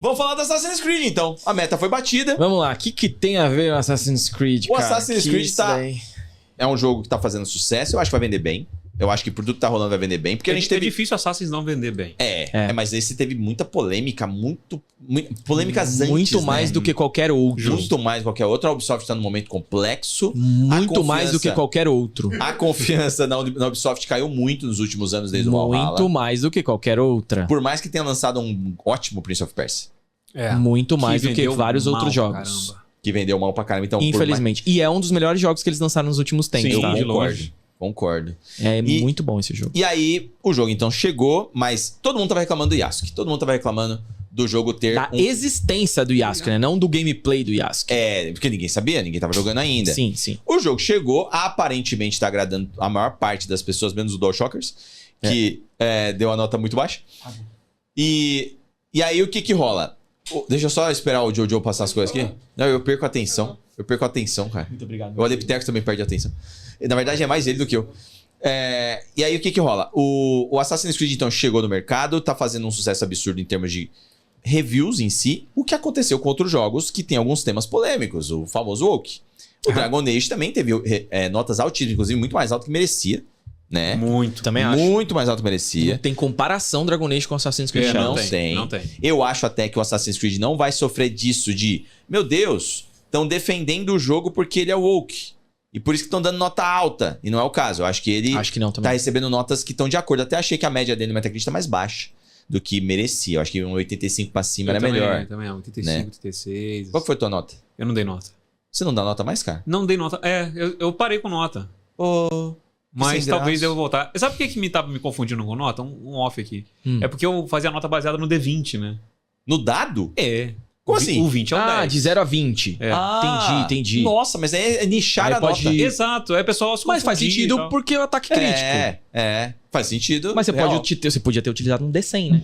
Vamos falar do Assassin's Creed, então. A meta foi batida. Vamos lá, o que tem a ver o Assassin's Creed, O cara? Assassin's Que Creed isso tá... daí? É um jogo que tá fazendo sucesso. Eu acho que vai vender bem. Eu acho que por tudo que tá rolando vai vender bem. Porque a gente teve... É difícil Assassin's não vender bem. Mas esse teve muita polêmica. Polêmicas antes, Muito mais né? do que qualquer outro. Muito mais do que qualquer outro. A Ubisoft tá num momento complexo. Muito mais do que qualquer outro. A confiança na Ubisoft caiu muito nos últimos anos desde o Valhalla. Muito mais do que qualquer outra. Por mais que tenha lançado um ótimo Prince of Persia. Muito mais do que vendeu vários mal outros pra jogos. caramba. Que vendeu mal pra caramba. Então, Infelizmente. E é um dos melhores jogos que eles lançaram nos últimos tempos, Sim, tá? de longe. Concordo. É muito bom esse jogo. E aí, o jogo então chegou, mas todo mundo tava reclamando do Yasuke. Todo mundo tava reclamando do jogo ter Da existência do Yasuke, né? Não do gameplay do Yasuke. porque ninguém sabia, ninguém tava jogando ainda. Sim, sim. O jogo chegou, aparentemente tá agradando a maior parte das pessoas, menos os DualShockers, que deu a nota muito baixa. E aí, o que rola? Deixa eu só esperar o Jojo passar as coisas aqui. Não, eu perco a atenção. Eu perco a atenção, cara. Muito obrigado. O Adeptex também perde a atenção. Na verdade, é mais ele do que eu. E aí, o que rola? O Assassin's Creed, então, chegou no mercado, tá fazendo um sucesso absurdo em termos de reviews em si. O que aconteceu com outros jogos que tem alguns temas polêmicos, o famoso Woke. O Dragon Age também teve notas altíssimas, inclusive muito mais alto que merecia, né? Muito. Também acho. Muito mais alto que Não merecia. tem comparação Dragon Age com Assassin's Creed Shadows. Não tem. Eu acho até que o Assassin's Creed não vai sofrer disso de... Meu Deus, estão defendendo o jogo porque ele é woke. E por isso que estão dando nota alta. E não é o caso. Eu acho que ele Acho que não também. tá recebendo notas que estão de acordo. Até achei que a média dele no Metacritic tá mais baixa do que merecia. Eu acho que um 85 pra cima era melhor. Também, 85, né? 86. Qual que foi a tua nota? Eu não dei nota. Você não dá nota mais, cara? Não dei nota. Eu parei com nota. Ô... Mas sem talvez graça. eu voltar. Sabe por que tava me confundindo com nota? Um off aqui. Hum. É porque eu fazia nota baseada no D20, né? No dado? Como assim? O 20 é o 10. de 0 a 20. Entendi. Nossa, mas é nichar Aí a pode nota. ir- Exato. Aí o pessoal se Mas faz confundia e sentido tal. porque é o ataque crítico. Faz sentido. Mas você, real. você podia ter utilizado um D100, né?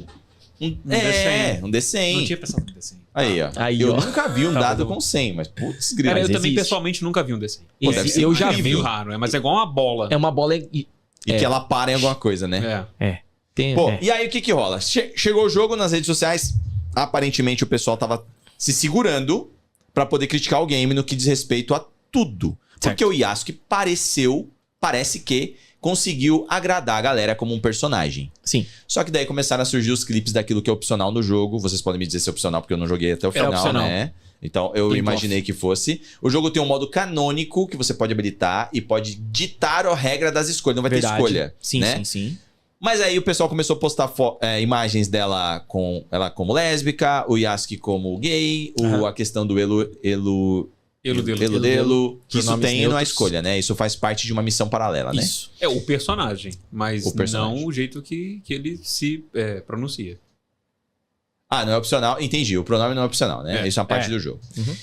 Um D100. D100. Não tinha pensado no D100. Aí, ó. Aí, eu ó. nunca vi um Tá dado bom. com 100, mas putz, Cara, grilo. eu Mas também existe. pessoalmente nunca vi um D100. Pô, deve ser eu já incrível. vi. Raro, mas é igual uma bola. É uma bola. E que ela para em alguma coisa, né? Pô, e aí o que rola? Chegou o jogo nas redes sociais, aparentemente o pessoal tava se segurando pra poder criticar o game no que diz respeito a tudo. Porque o Yasuke parece que conseguiu agradar a galera como um personagem. Sim. Só que daí começaram a surgir os clipes daquilo que é opcional no jogo. Vocês podem me dizer se é opcional, porque eu não joguei até o final, opcional. né? Então eu Tem imaginei que fosse. O jogo tem um modo canônico que você pode habilitar e pode ditar a regra das escolhas. Não vai ter escolha. Sim, né? sim. Mas aí o pessoal começou a postar imagens dela com ela como lésbica, o Yasuke como gay, a questão do Eludelo. Que isso Pronomes tem na neutros. escolha, né? Isso faz parte de uma missão paralela, né? Isso. É o personagem, mas O personagem. não o jeito que ele se pronuncia. Ah, não é opcional. Entendi. O pronome não é opcional, né? Isso é uma parte do jogo. Uhum.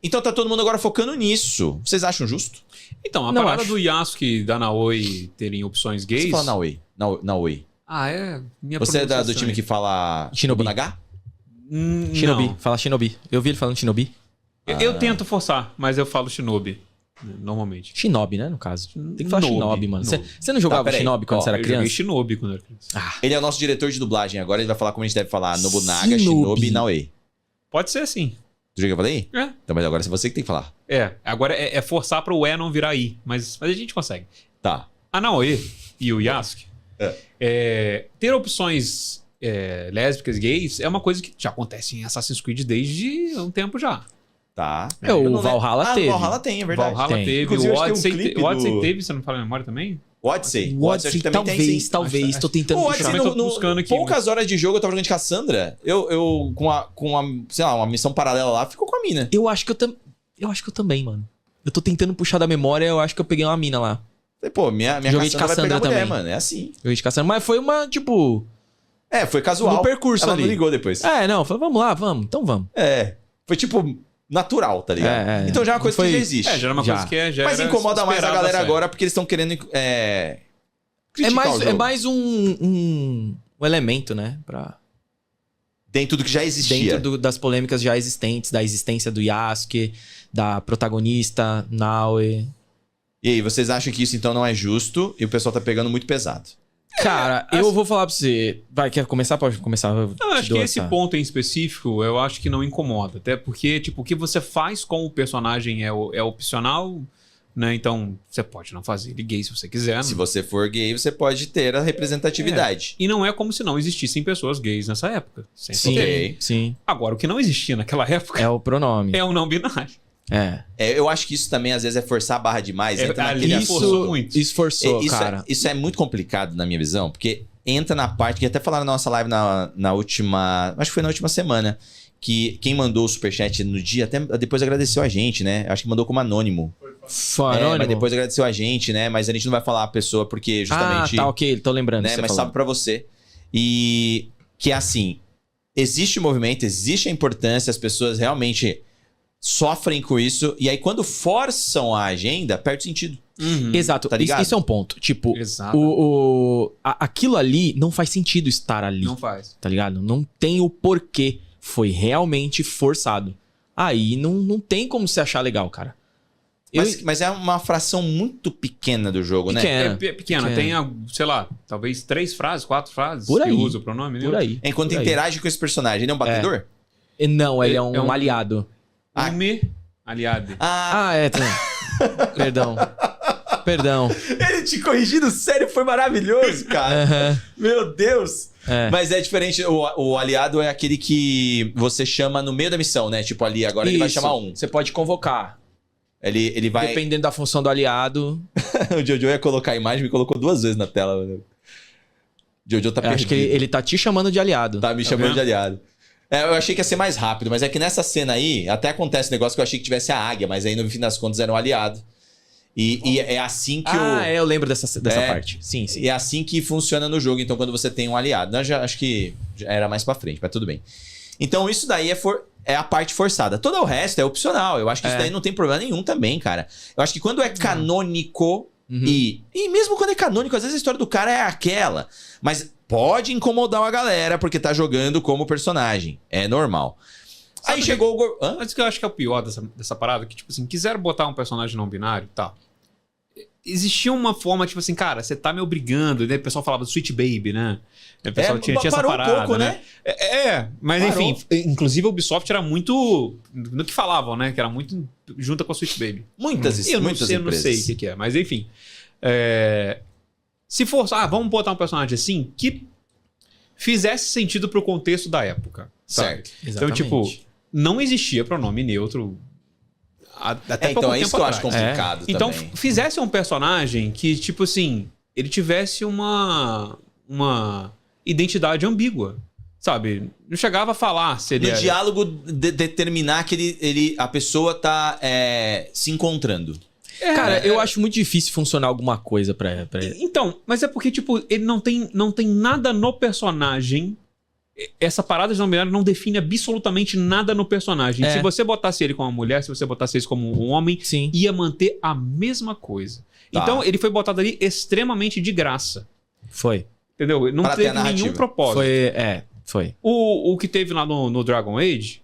Então tá todo mundo agora focando nisso. Vocês acham justo? Então, a Não parada acho. do Yasuke e da Naoi terem opções gays... Você fala Naoi. Naoi. Minha Você é do pronunciação time que fala Shinobi. Nobunaga? Shinobi. Não. Fala Shinobi. Eu vi ele falando Shinobi. Eu tento forçar, mas eu falo Shinobi, normalmente. Shinobi, né, no caso. Tem que falar Nobi, Shinobi, mano. Nobi. Você não jogava peraí. Shinobi quando Ó, você era Eu joguei criança? Shinobi quando eu era criança. Ele é o nosso diretor de dublagem. Agora ele vai falar como a gente deve falar Nobunaga, Shinobi. Shinobi e Naoi. Pode ser assim. Tu já que eu falei? É. Então, mas agora é você que tem que falar. Agora é forçar para o E não virar I, mas a gente consegue. Tá. A Naoi e o Yasuke, ter opções lésbicas, gays, é uma coisa que já acontece em Assassin's Creed desde um tempo já. Tá. É, o Eu não Valhalla lembro. teve. O Valhalla tem, é verdade. Valhalla tem. teve, Inclusive, o acho que Odyssey, tem um clipe o Odyssey do- teve, você não fala a memória também? O Odyssey. O acho que Odyssey, também tem, sim. talvez. Tô tentando O puxar. Odyssey, Também tô buscando aqui, poucas horas de jogo eu tava jogando de Cassandra. Eu com a, sei lá, uma missão paralela lá, ficou com a mina. Eu acho que eu também, mano. Eu tô tentando puxar da memória, eu acho que eu peguei uma mina lá. Falei, pô, minha Joguei de Cassandra vai pegar Cassandra mulher, também. mano. É assim. Eu ia de Cassandra, mas foi uma, tipo... Foi casual. No percurso Ela ali. não ligou depois. Não, falei, vamos lá, vamos. Então vamos. Foi tipo natural, tá ligado? Então já é uma coisa Foi- que já existe. Já era uma Já. coisa que já Mas era incomoda mais a esperado galera da série. agora porque eles estão querendo É criticar o jogo. mais um elemento, né? Dentro do que já existia. Dentro das polêmicas já existentes, da existência do Yasuke, da protagonista, Naoi. E aí, vocês acham que isso então não é justo e o pessoal tá pegando muito pesado? Cara, eu vou falar pra você. Vai, quer começar? Pode começar. Eu acho que esse ponto em específico, eu acho que não incomoda. Até porque, tipo, o que você faz com o personagem é opcional, né? Então, você pode não fazer ele gay se você quiser. Se você for gay, você pode ter a representatividade. E não é como se não existissem pessoas gays nessa época. Sim, Ok. sim. Agora, o que não existia naquela época É o pronome. é o não binário. Eu acho que isso também, às vezes, é forçar a barra demais. Entra ali naquele forçou muito. Esforçou, isso, cara. isso é muito complicado na minha visão, porque entra na parte que até falaram na nossa live na última. Acho que foi na última semana. Que quem mandou o superchat no dia até depois agradeceu a gente, né? Acho que mandou como anônimo. Anônimo? Mas depois agradeceu a gente, né? Mas a gente não vai falar a pessoa porque justamente. Tá, ok. Tô lembrando. Né? Mas salve pra você. E que é assim: existe o movimento, existe a importância, as pessoas realmente sofrem com isso. E aí, quando forçam a agenda, perde sentido. Exato. Tá ligado? Isso é um ponto. Tipo, Exato. aquilo ali não faz sentido estar ali. Não faz. Tá ligado? Não tem o porquê. Foi realmente forçado. Aí não tem como se achar legal, cara. Mas é uma fração muito pequena do jogo, né? É pequena. Tem, sei lá, talvez 3 frases, 4 frases Por aí. que usa o pronome. Por aí. Enquanto por aí. interage com esse personagem, ele é um batedor? Não, ele é É um um- aliado. Aliado. Perdão. Perdão. Ele te corrigindo sério foi maravilhoso, cara. Aham. Meu Deus. É. Mas é diferente, o aliado é aquele que você chama no meio da missão, né? Tipo ali, agora ele vai Isso. chamar um. Você pode convocar. Ele vai... Dependendo da função do aliado. O Jojo ia colocar a imagem, me colocou 2 vezes na tela. Mano. Jojo tá Eu perdido. acho que ele tá te chamando de aliado. Tá me chamando vendo? de aliado. Eu achei que ia ser mais rápido, mas é que nessa cena aí, até acontece um negócio que eu achei que tivesse a águia, mas aí no fim das contas era um aliado. E é assim que eu lembro dessa É. parte. Sim, sim. E é assim que funciona no jogo, então, quando você tem um aliado. Eu já acho que já era mais pra frente, mas tudo bem. Então, isso daí é a parte forçada. Todo o resto é opcional. Eu acho que isso daí não tem problema nenhum também, cara. Eu acho que quando é canônico e mesmo quando é canônico, às vezes a história do cara é aquela. Mas pode incomodar uma galera porque tá jogando como personagem. É normal. Sabe Aí que- chegou o... Hã? Mas o que eu acho que é o pior dessa parada, que, tipo assim, quiseram botar um personagem não binário e tal. Existia uma forma, tipo assim, cara, você tá me obrigando, né? O pessoal falava Sweet Baby, né? O pessoal tinha essa parou parada, um pouco, né? Mas Parou. enfim, inclusive a Ubisoft era muito no que falavam, né? Que era muito junta com a Sweet Baby. Muitas Eu não empresas. sei o que é, mas enfim. Se for, vamos botar um personagem assim que fizesse sentido pro contexto da época. Sabe? Certo. Então, tipo, não existia pronome neutro até pouco Então é tempo isso que eu acho atrás. complicado Então, também. fizesse um personagem que, tipo assim, ele tivesse uma identidade ambígua, sabe? Não chegava a falar se ele No diálogo determinar que a pessoa tá se encontrando. Cara, eu acho muito difícil funcionar alguma coisa pra ele. Então, mas é porque, tipo, ele não tem nada no personagem. Essa parada de não binário não define absolutamente nada no personagem. É. Se você botasse ele como uma mulher, se você botasse ele como um homem, Sim. ia manter a mesma coisa. Tá. Então, ele foi botado ali extremamente de graça. Foi. Entendeu? Não Pra ter teve a narrativa. nenhum propósito. Foi. O que teve lá no Dragon Age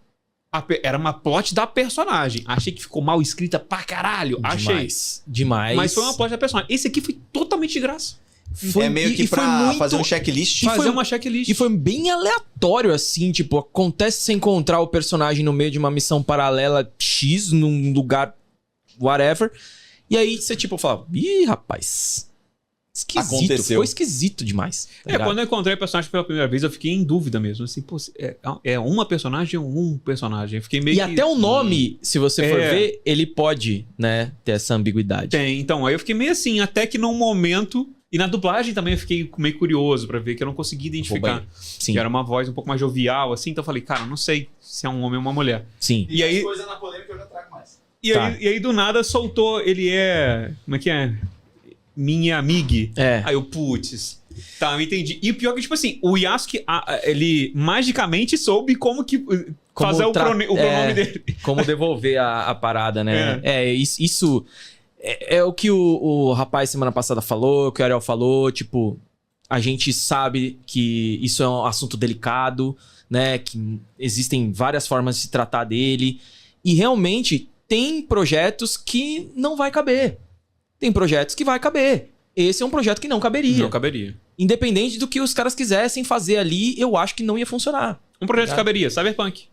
era uma plot da personagem. Achei que ficou mal escrita pra caralho. Achei. Demais. Mas foi uma plot da personagem. Esse aqui foi totalmente de graça. Foi, é meio que e foi pra muito- fazer um checklist. Fazer foi- uma checklist. E foi bem aleatório, assim, tipo, acontece você encontrar o personagem no meio de uma missão paralela X, num lugar whatever, e aí você, tipo, fala, ih, rapaz, esquisito, Aconteceu. foi esquisito demais. tá ligado? Quando eu encontrei o personagem pela primeira vez, eu fiquei em dúvida mesmo. Assim, pô, é uma personagem ou um personagem? Eu fiquei meio E que... até o nome, se você for É. ver, ele pode, né, ter essa ambiguidade. Tem, então, aí eu fiquei meio assim, até que num momento... E na dublagem também eu fiquei meio curioso pra ver, que eu não consegui identificar. Sim, Que era uma voz um pouco mais jovial, assim. Então eu falei, cara, eu não sei se é um homem ou uma mulher. sim. E aí, coisa na polêmica eu já trago mais. Tá. e aí do nada soltou, ele é... Como é que é? Minha amiga. É. Aí eu, putz... Tá, eu entendi. E o pior é que, tipo assim, o Yasuke, ele magicamente soube como que... fazer o pronome dele. Como devolver a parada, né? Isso é o que o rapaz semana passada falou, o que o Ariel falou, tipo, a gente sabe que isso é um assunto delicado, né? Que existem várias formas de se tratar dele. E realmente tem projetos que não vai caber. Tem projetos que vai caber. esse é um projeto que não caberia. Não caberia. Independente do que os caras quisessem fazer ali, eu acho que não ia funcionar. Um projeto que caberia, Cyberpunk.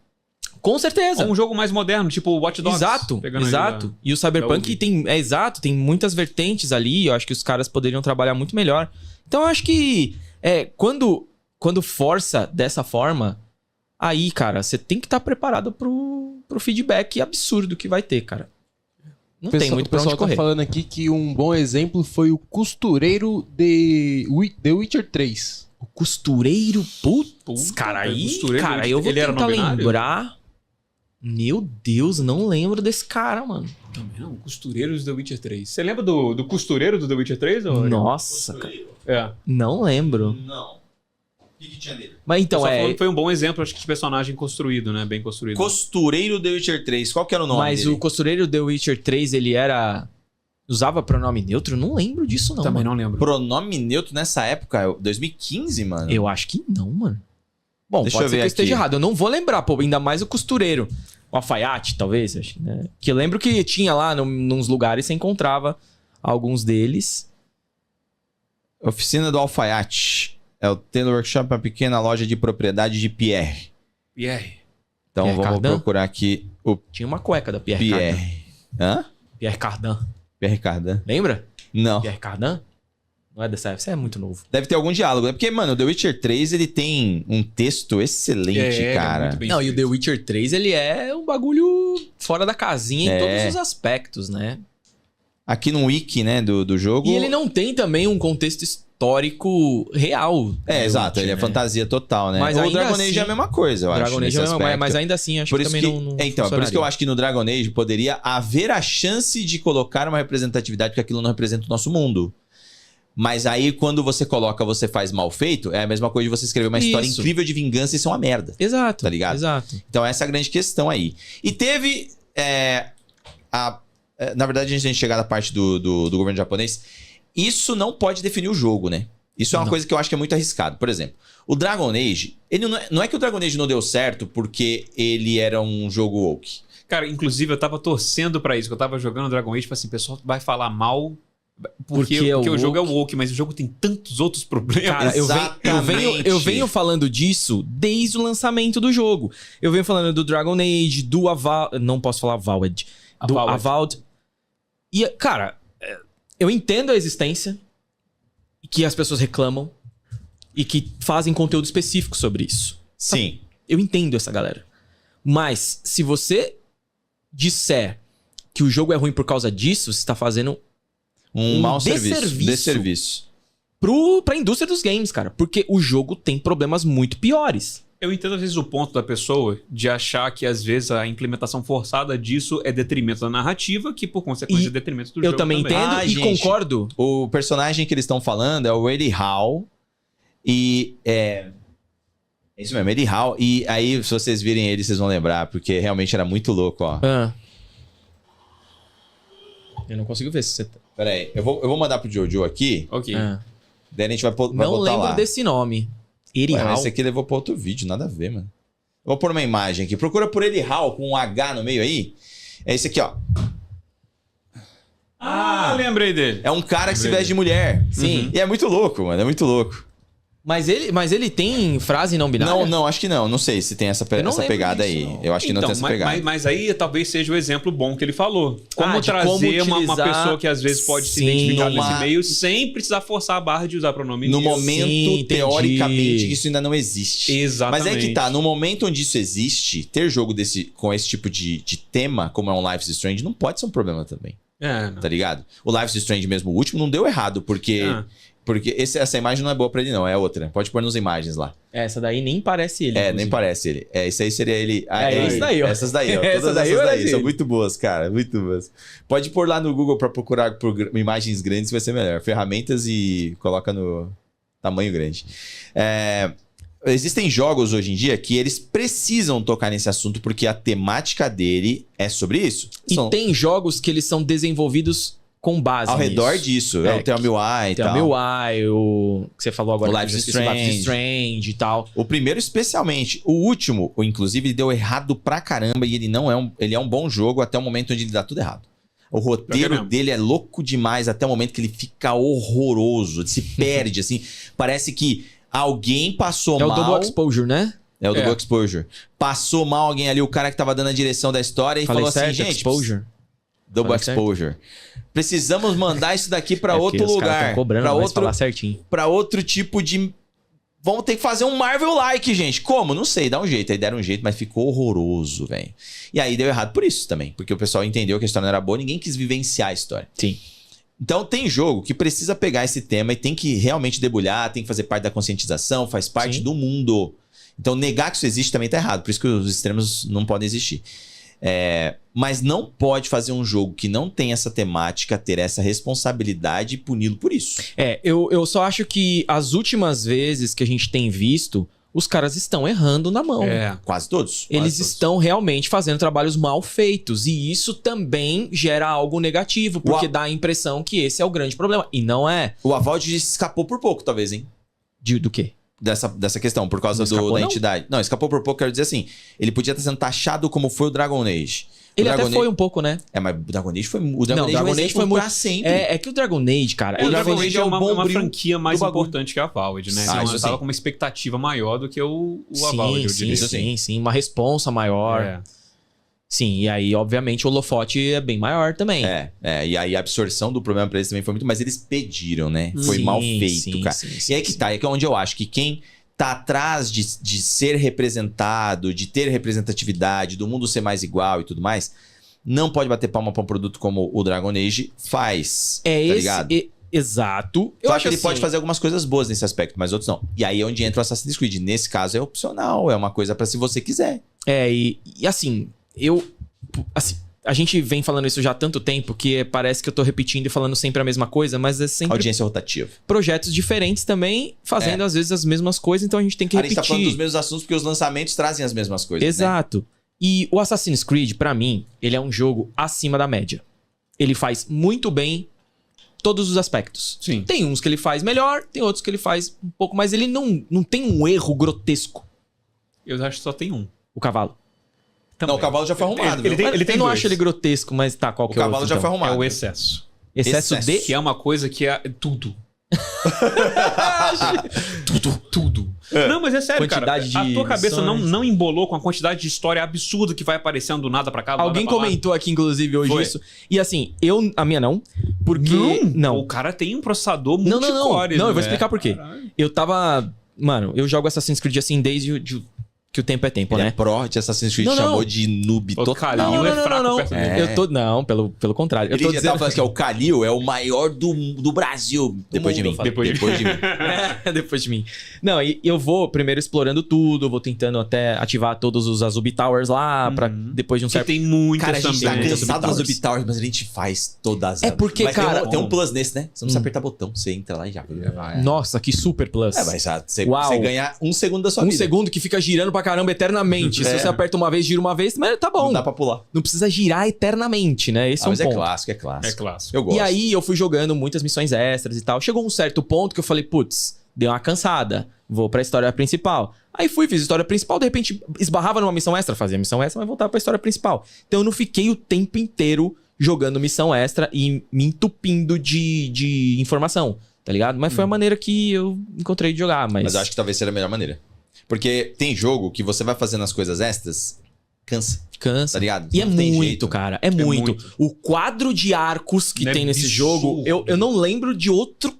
Com certeza. Ou um jogo mais moderno, tipo Watch Dogs. Exato, exato. E o Cyberpunk tem muitas vertentes ali, eu acho que os caras poderiam trabalhar muito melhor. Então eu acho que quando força dessa forma, aí, cara, você tem que estar preparado pro feedback absurdo que vai ter, cara. Não tem muito pra onde correr. O pessoal tá falando aqui que um bom exemplo foi o costureiro de The Witcher 3. O costureiro? Putz, cara, aí, cara, eu vou ele tentar lembrar. Meu Deus, não lembro desse cara, mano. Também não, costureiros do The Witcher 3. Você lembra do costureiro do The Witcher 3? Ou... Nossa, cara. É. Não lembro. Não. O que tinha nele? Mas então, foi um bom exemplo, acho que, de personagem construído, né? Bem construído. Costureiro The Witcher 3. Qual que era o nome Mas dele? o costureiro The Witcher 3, ele era... Usava pronome neutro? Não lembro disso, não. Também mano. não lembro. Pronome neutro nessa época? 2015, mano? Eu acho que não, mano. Bom, Deixa pode eu ser ver que eu esteja aqui. errado. Eu não vou lembrar, pô. Ainda mais o costureiro. O alfaiate, talvez. Acho, né? Que eu lembro que tinha lá, nos lugares, você encontrava alguns deles. Oficina do Alfaiate. É o Taylor Workshop, uma pequena loja de propriedade de Pierre. Pierre. Então Pierre vamos Cardin? procurar aqui o Tinha uma cueca da Pierre Cardin. Pierre. Hã? Pierre Cardin. Pierre Cardin? Lembra? Não. Pierre Cardin? Não é dessa época? Você é muito novo. Deve ter algum diálogo, né? Porque, mano, o The Witcher 3, ele tem um texto excelente, cara. Não, e o The Witcher 3, ele é um bagulho fora da casinha em todos os aspectos, né? Aqui no wiki, né, do jogo... E ele não tem também um contexto histórico real. exato, ele é né? fantasia total, né? Mas o ainda Dragon assim, Age é a mesma coisa, eu acho. Dragon Age nesse é a mesma, aspecto. mas ainda assim, acho Por que isso também que, não então, por isso que eu funcionaria. acho que no Dragon Age poderia haver a chance de colocar uma representatividade, porque aquilo não representa o nosso mundo. Mas aí, quando você coloca, você faz mal feito, é a mesma coisa de você escrever uma história Isso. incrível de vingança e isso é uma merda. Exato. Tá ligado? Exato. Então essa é a grande questão aí. E teve na verdade, antes de a gente chegar na parte do governo japonês, isso não pode definir o jogo, né? Isso é uma coisa que eu acho que é muito arriscado. Por exemplo, o Dragon Age, ele não é que o Dragon Age não deu certo porque ele era um jogo woke. Cara, inclusive eu tava torcendo pra isso, que eu tava jogando Dragon Age, tipo assim, o pessoal vai falar mal porque o jogo é woke, mas o jogo tem tantos outros problemas. Cara, eu venho falando disso desde o lançamento do jogo. Eu venho falando do Dragon Age, do Avowed... Não posso falar Avowed. Do Avowed. E, cara, eu entendo a existência, que as pessoas reclamam e que fazem conteúdo específico sobre isso. Sim. Eu entendo essa galera. Mas, se você disser que o jogo é ruim por causa disso, você está fazendo um mau desserviço. Desserviço. Pra indústria dos games, cara. Porque o jogo tem problemas muito piores. Eu entendo, às vezes, o ponto da pessoa de achar que, às vezes, a implementação forçada disso é detrimento da narrativa, que, por consequência, é detrimento do jogo. Eu também entendo e gente, concordo. O personagem que eles estão falando é o Eddie Hall. E é isso mesmo, Eddie Hall. E aí, se vocês virem ele, vocês vão lembrar, porque realmente era muito louco, ó. Eu não consigo ver se você... Pera aí, eu vou mandar pro Jojo aqui. Ok. Daí a gente vai botar não lembro lá. desse nome. Eddie Hall. Esse aqui levou pra outro vídeo, nada a ver, mano. Eu vou pôr uma imagem aqui. Procura por Eddie Hall com um H no meio aí. É esse aqui, ó. Lembrei dele. É um cara que se veste de mulher. Sim. E é muito louco, mano. É muito louco. Mas ele tem frase não binária? Não, acho que não. Não sei se tem essa pegada disso, aí. não. Eu acho que não tem essa pegada. Mas aí talvez seja o exemplo bom que ele falou. Como de trazer como uma utilizar- pessoa que às vezes pode se Sim, identificar numa- nesse meio sem precisar forçar a barra de usar pronome No neutro. momento, entendi. teoricamente, isso ainda não existe. Exatamente. Mas é que tá, no momento onde isso existe, ter jogo com esse tipo de tema, como é um Life is Strange, não pode ser um problema também. Não. Tá ligado? O Life is Strange mesmo, o último, não deu errado, porque essa imagem não é boa pra ele, não. É outra. Pode pôr nas imagens lá. Essa daí nem parece ele. Nem inclusive. parece ele. Isso aí seria ele. Esse daí, ó. Essas daí, ó. Essa Todas daí essas parece daí. São ele. muito boas, cara. Muito boas. Pode pôr lá no Google pra procurar por imagens grandes, vai ser melhor. Ferramentas e coloca no tamanho grande. Existem jogos hoje em dia que eles precisam tocar nesse assunto porque a temática dele é sobre isso. E tem jogos que eles são desenvolvidos com base ao nisso. redor disso. É o Tell Me Why e Tem tal. o Meu Eye, o que você falou agora. O que Life eu is esqueci, Strange. Life is Strange e tal. O primeiro especialmente. O último, inclusive, ele deu errado pra caramba e ele não é ele é um bom jogo até o momento onde ele dá tudo errado. O roteiro dele é louco demais até o momento que ele fica horroroso. Ele se perde, assim. Parece que alguém passou mal. É o Double Exposure, né? É o Double Exposure. Passou mal alguém ali, o cara que tava dando a direção da história, e Falei falou certo, assim, gente... Exposure. Double Exposure. Precisamos mandar isso daqui pra outro Os caras lugar. tão cobrando, pra mas outro, falar certinho. pra outro tipo de... Vamos ter que fazer um Marvel-like, gente. Como? Não sei, dá um jeito. Aí deram um jeito, mas ficou horroroso, velho. E aí deu errado por isso também. Porque o pessoal entendeu que a história não era boa, ninguém quis vivenciar a história. Sim. Então tem jogo que precisa pegar esse tema e tem que realmente debulhar, tem que fazer parte da conscientização, faz parte do mundo. Então negar que isso existe também tá errado. Por isso que os extremos não podem existir. Mas não pode fazer um jogo que não tem essa temática, ter essa responsabilidade e puni-lo por isso. Eu só acho que as últimas vezes que a gente tem visto, os caras estão errando na mão. Quase todos. Eles estão realmente fazendo trabalhos mal feitos. E isso também gera algo negativo, porque dá a impressão que esse é o grande problema. E não é. O Avowed escapou por pouco, talvez, hein? Do quê? Dessa questão, por causa da entidade. Não, escapou por pouco, quero dizer assim. Ele podia estar sendo taxado como foi o Dragon Age. Ele até foi um pouco, né? Mas o Dragon Age foi... O Dragon Age foi muito pra sempre. É que o Dragon Age, cara... O Dragon Age é uma franquia mais bagulho. importante que a Avowed, né? Ah, Então, tava com uma expectativa maior do que o Avowed, eu diria. Sim. Uma responsa maior. Sim, e aí, obviamente, o holofote é bem maior também. E aí a absorção do problema pra eles também foi muito... Mas eles pediram, né? Foi mal feito, cara. E aí que tá, é que é onde eu acho que quem tá atrás de ser representado, de ter representatividade, do mundo ser mais igual e tudo mais, não pode bater palma pra um produto como o Dragon Age faz. Tá ligado? Exato. Eu acho que ele pode fazer algumas coisas boas nesse aspecto, mas outros não. E aí é onde entra o Assassin's Creed. Nesse caso é opcional, é uma coisa pra se você quiser. E assim, a gente vem falando isso já há tanto tempo que parece que eu tô repetindo e falando sempre a mesma coisa, mas é sempre Audiência rotativa. Projetos diferentes também, fazendo às vezes as mesmas coisas, então a gente tem que repetir. A gente tá falando dos mesmos assuntos porque os lançamentos trazem as mesmas coisas, Exato. Né? E o Assassin's Creed, pra mim, ele é um jogo acima da média. Ele faz muito bem todos os aspectos. Sim. Tem uns que ele faz melhor, tem outros que ele faz um pouco mais. Ele não tem um erro grotesco. Eu acho que só tem um. O cavalo. Não, o cavalo já foi arrumado. Ele tem eu não dois. acho ele grotesco, mas tá, qual que é o cavalo outro, já foi arrumado. É o excesso. Excesso de... Que é uma coisa que é tudo. Tudo. Não, mas é sério, Quantidade cara. A tua cabeça missões. não embolou com a quantidade de história absurda que vai aparecendo do nada pra cá. Alguém comentou aqui, inclusive, hoje isso. E assim, a minha não. Porque... Não. O cara tem um processador Não, multicore. eu vou explicar por quê. Caralho. Eu tava... Mano, eu jogo Assassin's Creed assim desde que o tempo é tempo, Ele né? é pró de Assassin's Creed, Não. chamou de noob O total. Kalil é fraco perto dele. Eu tô... Não, pelo contrário. Ele já tava falando que o Kalil é o maior do Brasil. Depois de mim. Depois de mim. Depois de mim. Não, e eu vou primeiro explorando tudo, vou tentando até ativar todos os Azubi Towers lá, pra depois de um Que certo... tem muitas Cara, a gente tá também. cansado das Azubi Towers, mas a gente faz todas. É porque, mas cara... Tem um plus nesse, né? Você não precisa apertar botão. Você entra lá e já vai. Nossa, que super plus. Mas você Uau. ganha um segundo da sua Um vida. segundo que fica girando pra caramba eternamente. Se você aperta uma vez, gira uma vez, mas tá bom. Não dá pra pular. Não precisa girar eternamente, né? Esse é um Mas ponto. é clássico, é clássico. É clássico. Eu gosto. E aí eu fui jogando muitas missões extras e tal. Chegou um certo ponto que eu falei, putz, deu uma cansada. Vou pra história principal. Aí fiz a história principal, de repente esbarrava numa missão extra, fazia missão extra, mas voltava pra história principal. Então eu não fiquei o tempo inteiro jogando missão extra e me entupindo de informação, tá ligado? Mas foi a maneira que eu encontrei de jogar. Mas eu acho que talvez seja a melhor maneira. Porque tem jogo que você vai fazendo as coisas extras, cansa, cansa. tá ligado? E é Não tem muito, jeito. cara. É muito. O quadro de arcos que É tem nesse absurdo. jogo, eu não lembro de outro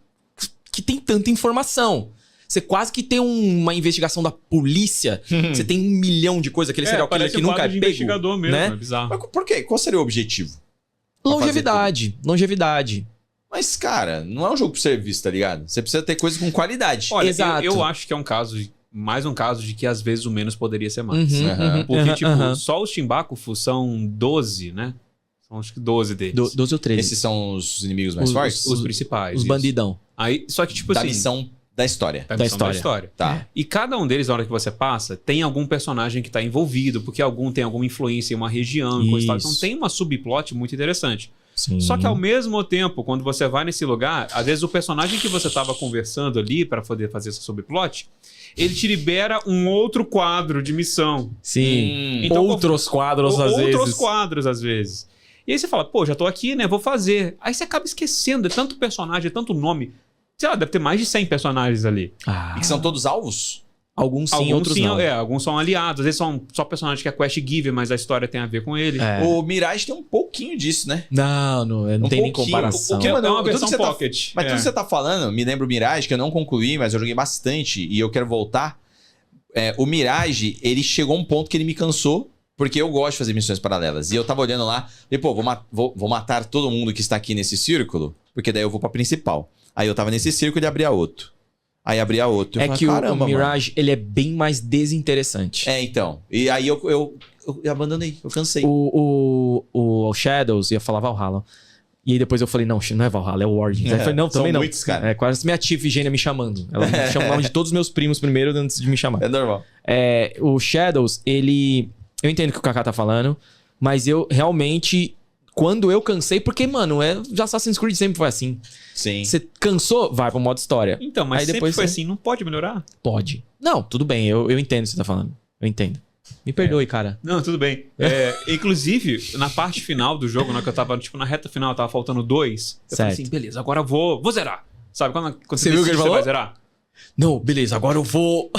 que tem tanta informação. Você quase que tem uma investigação da polícia. Você tem 1 milhão de coisas. Aquele serial killer que nunca é de pego. investigador mesmo, né? é bizarro. Mas por quê? Qual seria o objetivo? Longevidade. Mas, cara, não é um jogo pro serviço, tá ligado? Você precisa ter coisas com qualidade. Olha, Exato. eu acho que é mais um caso de que às vezes o menos poderia ser mais. Aham. Porque, só os Timbakufu são 12, né? São acho que 12 deles. 12 ou 13. Esses são os inimigos mais fortes? Os principais. Os isso. bandidão. Aí, só que, tipo Da assim... missão da história. Da da missão da história. história. Tá. E cada um deles, na hora que você passa, tem algum personagem que tá envolvido, porque algum tem alguma influência em uma região, coisa e tal. Então Isso. tem uma subplot muito interessante. Sim. Só que ao mesmo tempo, quando você vai nesse lugar, às vezes o personagem que você tava conversando ali pra poder fazer essa subplot, ele te libera um outro quadro de missão. Sim. Então, Outros quadros, às vezes. Outros quadros, às vezes. E aí você fala, pô, já tô aqui, né? Vou fazer. Aí você acaba esquecendo, é tanto personagem, é tanto nome. Sei lá, deve ter mais de 100 personagens ali. E que são todos alvos? Alguns sim, Alguns outros sim, não. alguns são aliados. Às vezes são só personagens que é quest giver, mas a história tem a ver com ele. É. O Mirage tem um pouquinho disso, né? Não tem nem pouquinho. comparação. O que- É Mano, uma tudo versão que você tá- pocket. Mas tudo que você tá falando, me lembra o Mirage, que eu não concluí, mas eu joguei bastante e eu quero voltar. O Mirage, ele chegou a um ponto que ele me cansou, porque eu gosto de fazer missões paralelas. E eu tava olhando lá, e pô, vou matar todo mundo que está aqui nesse círculo, porque daí eu vou pra principal. Aí eu tava nesse círculo e abria outro. Aí abria outro. Eu É falei, que caramba, o mano. Mirage, ele é bem mais desinteressante. Então. E aí eu abandonei, eu cansei. O Shadows, ia falar Valhalla. E aí depois eu falei, não é Valhalla, é o Origins. Aí eu falei, não, são também não. muitos, cara. É quase minha tia Vigênia me chamando. Ela me chama o nome de todos os meus primos primeiro antes de me chamar. É normal. O Shadows, ele... Eu entendo o que o Kaká tá falando, mas eu realmente... Quando eu cansei... Porque, mano, Assassin's Creed sempre foi assim. Sim. Você cansou, vai pro modo história. Então, mas Aí sempre depois foi você- assim, não pode melhorar? Pode. Não, tudo bem, eu entendo o que você tá falando. Eu entendo. Me perdoe, cara. Não, tudo bem. Inclusive, na parte final do jogo, na que eu tava, tipo, na reta final, tava faltando 2. Eu falei Certo. assim, beleza, agora eu vou zerar. Sabe, quando Você viu o que ele decide falou? vai zerar? Não, beleza, agora eu vou...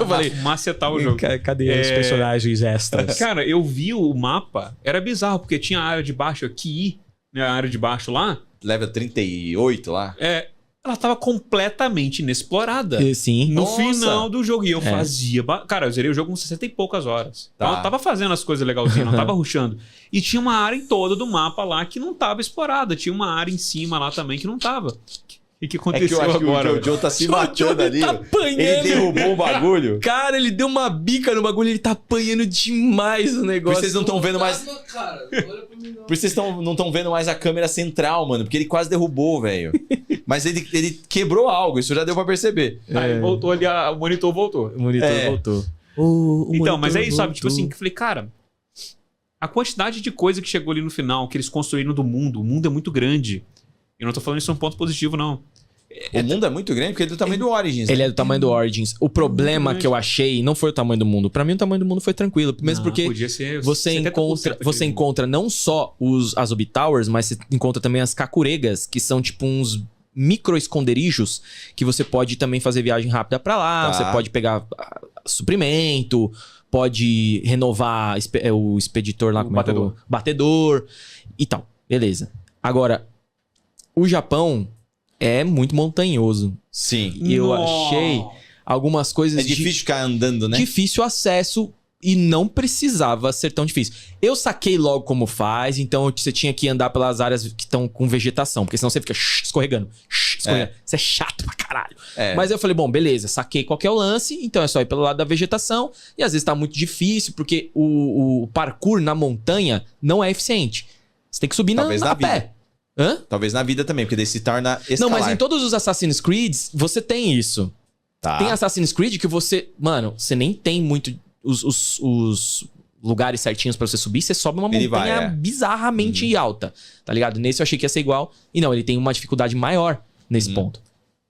eu falei... Macetar o jogo. Cadê os personagens extras? Cara, eu vi o mapa, era bizarro, porque tinha a área de baixo aqui, né, a área de baixo lá, Level 38 lá. ela tava completamente inexplorada. Sim. No Nossa. final do jogo. E eu É. fazia. Cara, eu zerei o jogo com 60 e poucas horas. Tá. Então eu tava fazendo as coisas legalzinhas, não tava rushando. E tinha uma área em toda do mapa lá que não tava explorada. Tinha uma área em cima lá também que não tava. E que É que aconteceu eu acho agora? que o Joe tá se O matando Joe ali. tá Ele apanhando. derrubou o bagulho. Cara, ele deu uma bica no bagulho, ele tá apanhando demais o Por negócio. isso vocês não estão vendo mais. Cara, olha pra mim, não. Por isso vocês não estão vendo mais a câmera central, mano. Porque ele quase derrubou, velho. Mas ele quebrou algo, isso já deu pra perceber. Aí voltou ali, o monitor voltou. O monitor É. voltou. Então, mas é isso, sabe? Tipo assim, que eu falei, cara, a quantidade de coisa que chegou ali no final, que eles construíram do mundo, o mundo é muito grande. Eu não tô falando isso um ponto positivo, não. O mundo é muito grande porque ele é do tamanho do Origins. Ele é do tamanho do Origins. O problema grande. que eu achei não foi o tamanho do mundo. Pra mim, o tamanho do mundo foi tranquilo. Mesmo Não, porque podia ser você 70% você de- encontra não só as Ubi Towers, mas você encontra também as Kakuregas, que são tipo uns micro esconderijos que você pode também fazer viagem rápida pra lá. Tá. Você pode pegar suprimento, pode renovar o expeditor lá, O como é que é o batedor. batedor e tal. Beleza. Agora, o Japão é muito montanhoso. Sim. E eu Nossa. achei algumas coisas É difícil ficar andando, né? difícil acesso e não precisava ser tão difícil. Eu saquei logo como faz, então você tinha que andar pelas áreas que estão com vegetação, porque senão você fica escorregando. Escorregando. Isso é chato pra caralho. É. Mas eu falei, bom, beleza, saquei qual que é o lance, então é só ir pelo lado da vegetação, e às vezes tá muito difícil, porque o parkour na montanha não é eficiente. Você tem que subir Talvez a na pé. vida. Hã? Talvez na vida também, porque daí se torna escalar. Não, mas em todos os Assassin's Creed, você tem isso. Tá. Tem Assassin's Creed que você... Mano, você nem tem muito os lugares certinhos pra você subir. Você sobe uma Ele montanha vai, é. bizarramente alta. Tá ligado? Nesse eu achei que ia ser igual. E não, ele tem uma dificuldade maior nesse ponto.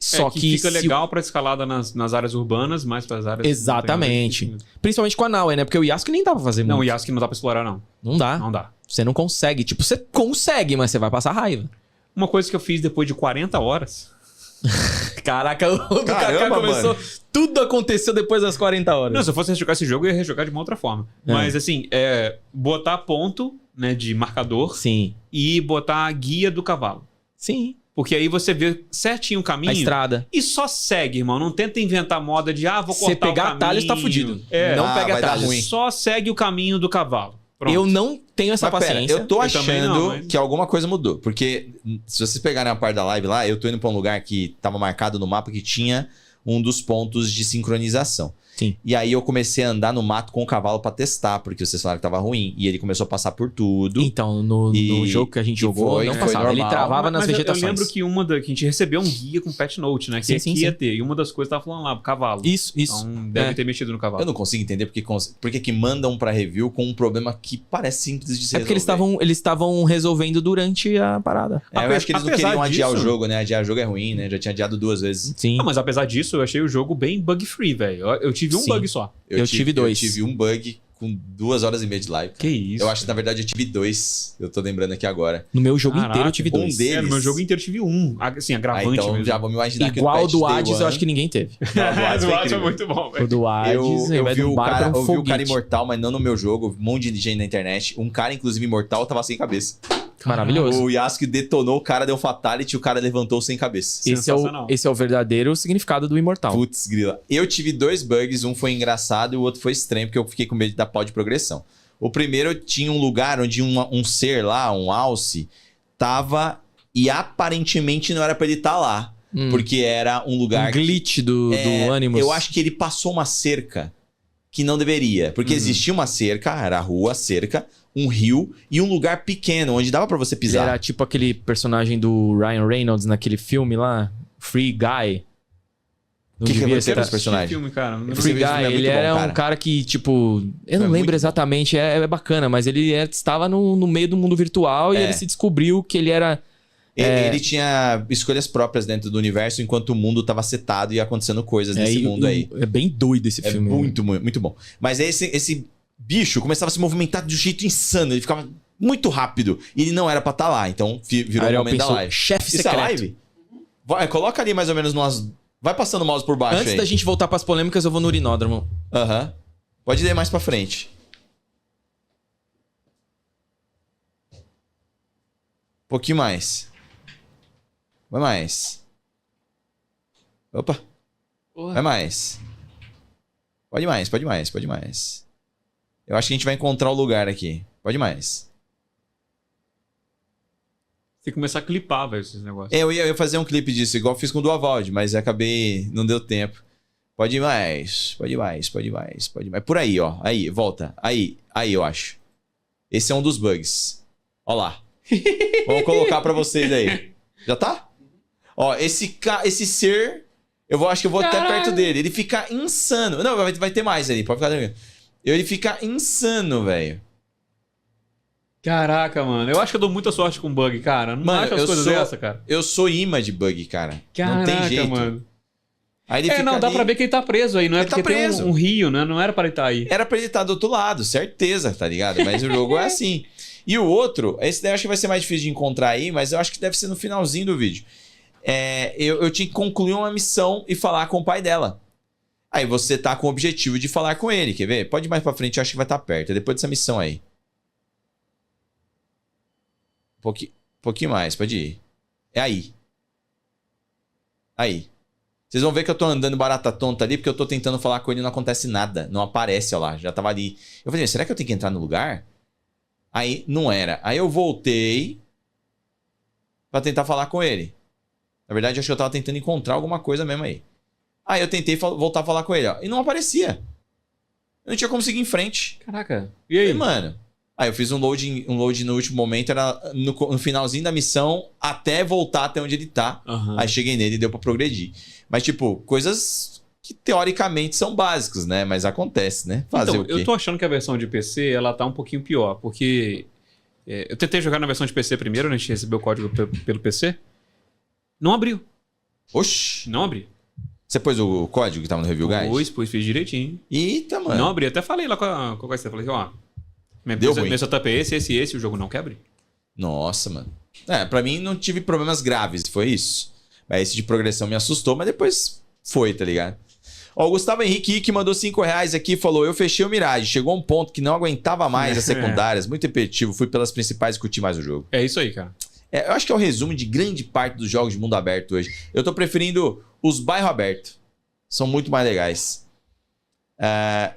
Só que fica se o- legal pra escalada nas áreas urbanas, mais pras áreas... Exatamente. Principalmente com a Naue, né? Porque o Yasuke nem dá pra fazer Não, o muito. Yasuke não dá pra explorar, não. Não dá. Não dá. Você não consegue. Tipo, você consegue, mas você vai passar raiva. Uma coisa que eu fiz depois de 40 horas... Caraca, o do Kaká Caramba, começou... mano. Tudo aconteceu depois das 40 horas. Não, se eu fosse rejogar esse jogo, eu ia rejogar de uma outra forma. É. Mas, assim, botar ponto, né, de marcador Sim. e botar a guia do cavalo. Sim. Porque aí você vê certinho o caminho A estrada. e só segue, irmão. Não tenta inventar moda de, vou Se cortar pegar o caminho. atalhos, tá fudido. É, Não Ah, pega vai dar atalhos. ruim. só segue o caminho do cavalo. Pronto. Eu não tenho essa Mas pera, paciência. eu tô Eu também achando não, mas- que alguma coisa mudou. Porque se vocês pegarem a parte da live lá, eu tô indo pra um lugar que tava marcado no mapa que tinha um dos pontos de sincronização. Sim. E aí eu comecei a andar no mato com o cavalo pra testar, porque vocês falaram que tava ruim. E ele começou a passar por tudo. Então, no E- jogo que a gente e jogou, foi- não foi passava. Ele normal. travava nas Mas eu vegetações. lembro que que a gente recebeu um guia com patch note, né? Que Sim, aqui sim, ia sim. ter. E uma das coisas tava falando lá, o cavalo. Isso. Então deve É. ter mexido no cavalo. Eu não consigo entender por que mandam pra review com um problema que parece simples de ser É porque eles estavam resolvendo durante a parada. eu acho que eles não Apesar queriam adiar o disso- jogo, né? Adiar o jogo é ruim, né? Já tinha adiado 2 vezes. Sim. Não, mas apesar disso, eu achei o jogo bem bug-free, velho. Eu tive um Sim. bug só. Eu tive 2. Eu tive um bug com 2 horas e meia de live. Que isso? Eu acho que, na verdade, eu tive 2. Eu tô lembrando aqui agora. No meu jogo Caraca, inteiro eu tive um 2. deles. No meu jogo inteiro eu tive 1. Assim, agravante Então mesmo. já vou me imaginar que Igual o o patch do Day Hades, eu One- acho que ninguém teve. Não, do Hades Do foi Hades é incrível. muito bom, O velho. do Hades, Eu vai vi no o barco, cara, era um eu vi o cara foguete. imortal, mas não no meu jogo. Um monte de gente na internet. Um cara, inclusive, imortal, tava sem cabeça. Maravilhoso. O Yasuke detonou, o cara deu fatality e o cara levantou sem cabeça. Sensacional. Esse é o verdadeiro significado do imortal. Putz, grila. Eu tive 2 bugs, um foi engraçado e o outro foi estranho, porque eu fiquei com medo da pau de progressão. O primeiro tinha um lugar onde um ser lá, um alce, tava e aparentemente não era pra ele estar lá. Porque era um lugar Um glitch do Animus. Eu acho que ele passou uma cerca que não deveria. Porque existia uma cerca, era a rua, a cerca, um rio e um lugar pequeno onde dava pra você Ele pisar. era tipo aquele personagem do Ryan Reynolds naquele filme lá, Free Guy. Não Que devia foi ser esse personagem? Filme, cara. Não- Esse Free filme é Guy, muito ele bom, era cara. um cara que, tipo... Eu não É muito lembro bom. exatamente, é bacana, mas ele estava no meio do mundo virtual e É. ele se descobriu que ele era... Ele tinha escolhas próprias dentro do universo, enquanto o mundo tava setado e acontecendo coisas nesse mundo aí. É bem doido esse É filme. muito, muito, muito bom. Mas esse bicho começava a se movimentar de um jeito insano. Ele ficava muito rápido. E ele não era pra estar lá. Então virou Aí o eu momento da pensou, live. chefe Isso é secreto. live? Vai, coloca ali mais ou menos umas... Vai passando o mouse por baixo Antes aí. da gente voltar pras polêmicas, eu vou no urinódromo. Aham. Pode ler mais pra frente. Um pouquinho mais. Vai mais. Opa. Vai mais. Pode mais, pode mais, pode mais. Eu acho que a gente vai encontrar o lugar aqui. Pode mais. Tem que começar a clipar, velho, esses negócios. Eu ia fazer um clipe disso, igual eu fiz com o do Avald, mas acabei... Não deu tempo. Pode ir mais, pode ir mais, pode ir mais, pode ir mais. Por aí, ó. Aí, volta. Aí, eu acho. Esse é um dos bugs. Ó lá. Vamos colocar pra vocês aí. Já tá? Ó, esse ser... Acho que eu vou até perto dele. Ele fica insano. Não, vai ter mais ali. Pode ficar tranquilo. Ele fica insano, velho. Caraca, mano. Eu acho que eu dou muita sorte com bug, cara. Não Mano, acho as eu coisas sou- dessa, cara. Eu sou imã de bug, cara. Caraca, não tem jeito. mano. Aí ele fica Não, dá ali- pra ver que ele tá preso aí. Não é Ele tá porque tem preso. um rio, né? Não era pra ele estar aí. Era pra ele estar do outro lado, certeza, tá ligado? Mas o jogo é assim. E o outro, esse daí eu acho que vai ser mais difícil de encontrar aí, mas eu acho que deve ser no finalzinho do vídeo. Eu tinha que concluir uma missão e falar com o pai dela. Aí você tá com o objetivo de falar com ele, quer ver? Pode ir mais pra frente, eu acho que vai estar perto. É depois dessa missão aí. Pouquinho mais, pode ir. É aí. Aí. Vocês vão ver que eu tô andando barata tonta ali, porque eu tô tentando falar com ele e não acontece nada. Não aparece, ó lá. Já tava ali. Eu falei, será que eu tenho que entrar no lugar? Aí, não era. Aí eu voltei pra tentar falar com ele. Na verdade, acho que eu tava tentando encontrar alguma coisa mesmo aí. Aí eu tentei voltar a falar com ele, ó. E não aparecia. Eu não tinha como seguir em frente. Caraca. E Aí, aí? mano. Aí eu fiz um load no último momento, era no finalzinho da missão, até voltar até onde ele tá. Aham. Aí cheguei nele e deu pra progredir. Mas, tipo, coisas que teoricamente são básicas, né? Mas acontece, né? Fazer Então, o quê? eu tô achando que a versão de PC, ela tá um pouquinho pior, porque eu tentei jogar na versão de PC primeiro, né? A gente recebeu o código pelo PC. Não abriu. Oxi! Não abriu. Você pôs o código que tava no Review Guide? Pois, fiz direitinho. Eita, mano. Não abri. Até falei lá com a você. Falei assim, ó. Deu ruim. Meu setup é esse, o jogo não quer abrir. Nossa, mano. Pra mim não tive problemas graves, foi isso. Mas esse de progressão me assustou, mas depois foi, tá ligado? Ó, o Gustavo Henrique que mandou R$5 aqui e falou: eu fechei o Mirage, chegou um ponto que não aguentava mais as secundárias, muito repetitivo, fui pelas principais e curti mais o jogo. É isso aí, cara. Eu acho que é o resumo de grande parte dos jogos de mundo aberto hoje. Eu tô preferindo os bairro aberto. São muito mais legais.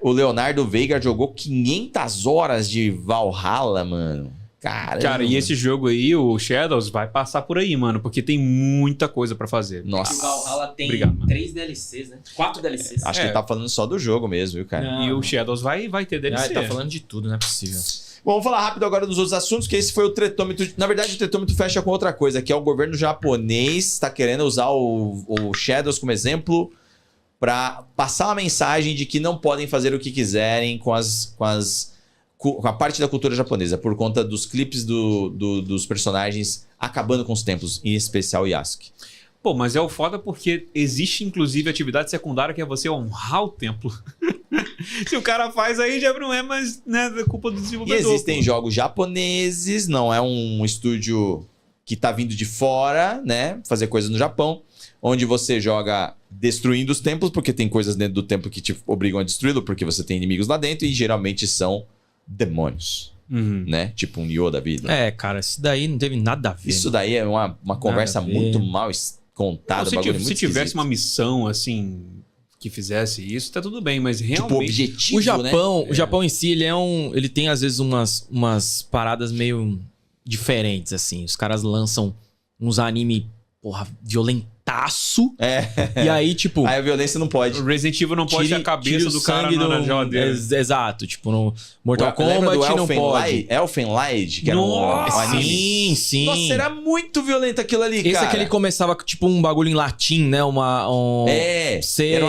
O Leonardo Veiga jogou 500 horas de Valhalla, mano. Caramba. Cara, e esse jogo aí, o Shadows, vai passar por aí, mano, porque tem muita coisa pra fazer. O Nossa. Valhalla tem Obrigado, mano. 3 DLCs, né? 4 DLCs. Acho que ele tá falando só do jogo mesmo, viu, cara? Não. E o Shadows vai ter DLC. Ah, ele tá falando de tudo, não é possível. Bom, vamos falar rápido agora dos outros assuntos, que esse foi o tretômetro. Na verdade, o tretômetro fecha com outra coisa, que é o governo japonês está querendo usar o Shadows como exemplo para passar uma mensagem de que não podem fazer o que quiserem com a parte da cultura japonesa, por conta dos clipes dos personagens acabando com os templos, em especial Yasuke. Pô, mas é o foda porque existe inclusive atividade secundária que é você honrar o templo. Se o cara faz, aí já não é mais, né, culpa do E desenvolvedor. existem jogos japoneses, não é um estúdio que tá vindo de fora, né? Fazer coisas no Japão, onde você joga destruindo os templos, porque tem coisas dentro do templo que te obrigam a destruí-lo, porque você tem inimigos lá dentro, e geralmente são demônios, Uhum. né? Tipo um Nioh da vida. É, cara, isso daí não teve nada a ver. Isso daí é uma conversa a ver. muito mal contada, Não, se bagulho tivesse, muito se tivesse esquisito. uma missão, assim, que fizesse isso, tá tudo bem, mas Tipo, realmente... objetivo, O Japão, né? o Japão em si, ele tem às vezes umas paradas meio diferentes, assim. Os caras lançam uns anime, porra, violentaço. É. E aí, tipo... Aí a violência não pode. O Resident Evil não pode ter a cabeça tire o do cara sangue na geladeira. Exato, tipo, no Mortal Lembra Kombat do não pode. Elfenlight, que era um Nossa, anime. Sim. Nossa, era muito violento aquilo ali, Esse cara. é que ele começava com, tipo, um bagulho em latim, né? É, Sei. era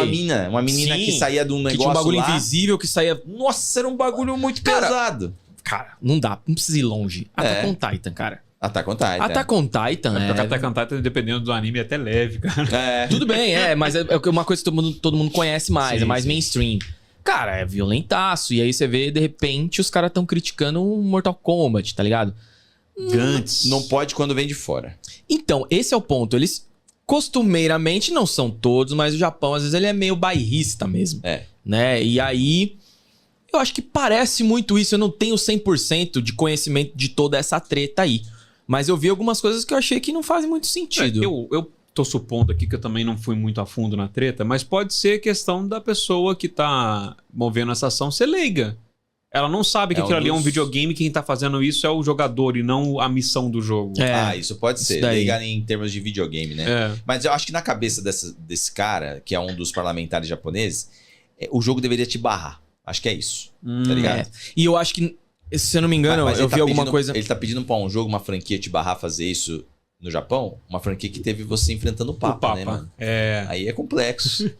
uma menina Sim, que saía de um que negócio tinha um bagulho lá. invisível que saía... Nossa, era um bagulho muito Cara, pesado. Cara, não dá, não precisa ir longe. Attack on Titan, cara. Attack on Titan. Attack on Titan É, porque é... até cantar, dependendo do anime, é até leve, cara. É. Tudo bem, mas é uma coisa que todo mundo conhece mais, Sim, é mais sim. mainstream. Cara, é violentaço. E aí você vê, de repente, os caras tão criticando o Mortal Kombat, tá ligado? Gantz. Não pode quando vem de fora. Então, esse é o ponto. Eles, costumeiramente, não são todos, mas o Japão, às vezes, ele é meio bairrista mesmo. É. Né? E aí, eu acho que parece muito isso. Eu não tenho 100% de conhecimento de toda essa treta aí. Mas eu vi algumas coisas que eu achei que não fazem muito sentido. Eu tô supondo aqui que eu também não fui muito a fundo na treta, mas pode ser questão da pessoa que tá movendo essa ação ser leiga. Ela não sabe que É um aquilo ali é um dos- videogame, quem tá fazendo isso é o jogador e não a missão do jogo. É, Isso pode isso ser. daí. Ligar em termos de videogame, né? É. Mas eu acho que na cabeça desse cara, que é um dos parlamentares japoneses, o jogo deveria te barrar. Acho que é isso. Tá ligado? É. E eu acho que, se eu não me engano, Mas eu ele tá vi alguma pedindo- coisa... Ele tá pedindo pra um jogo, uma franquia te barrar fazer isso no Japão? Uma franquia que teve você enfrentando o Papa, O Papa. né, mano? É. Aí é complexo.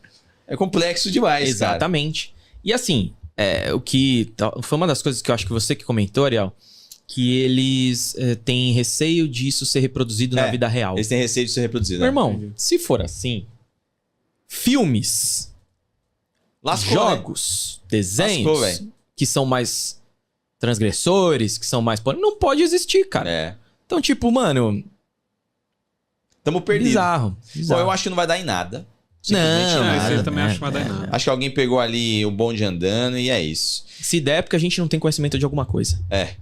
É complexo demais, cara. Exatamente. E assim, o que... Foi uma das coisas que eu acho que você que comentou, Ariel, que eles têm receio disso ser reproduzido na vida real. Eles têm receio de ser reproduzido. Meu Né? irmão, Entendi. se for assim, filmes, Lascou, jogos, desenhos, Lascou, velho. que são mais transgressores, que são mais... Não pode existir, cara. É. Então, tipo, mano, Tamo perdidos. bizarro. Bom, eu acho que não vai dar em nada. Simplesmente Não, Não, isso nada, aí também né? acho que vai dar em nada. Acho que alguém pegou ali o bonde andando e é isso. Se der, é porque a gente não tem conhecimento de alguma coisa. É.